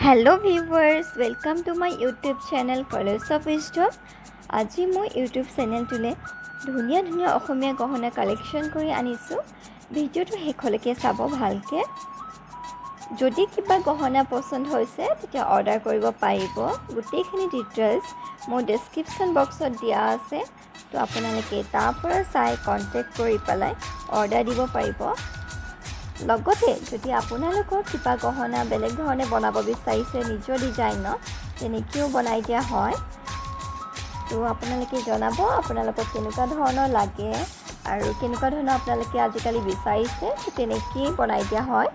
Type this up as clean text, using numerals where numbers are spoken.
Hello viewers welcome to my YouTube channel colours of wisdom. আজি মই YouTube চেনেলটোলে ধুনীয়া ধুনীয়া অসমীয়া গহনা কালেকশ্যন কৰি আনিছোঁ। ভিডিঅ'টো শেষলৈকে চাব ভালকৈ। যদি কিবা গহনা পছন্দ হৈছে তেতিয়া অৰ্ডাৰ কৰিব পাৰিব। গোটেইখিনি ডিটেইলছ মোৰ ডেছক্ৰিপশ্যন বক্সত দিয়া আছে, তো আপোনালোকে তাৰ পৰা চাই কণ্টেক্ট কৰি পেলাই অৰ্ডাৰ দিব পাৰিব। লগতে যদি আপোনালোকৰ কিবা গহনা বেলেগ ধৰণে বনাব বিচাৰিছে নিজৰ ডিজাইনত, তেনেকৈও বনাই দিয়া হয়। তো আপোনালোকে জনাব আপোনালোকক কেনেকুৱা ধৰণৰ লাগে আৰু কেনেকুৱা ধৰণৰ আপোনালোকে আজিকালি বিচাৰিছে, তো তেনেকৈয়ে বনাই দিয়া হয়।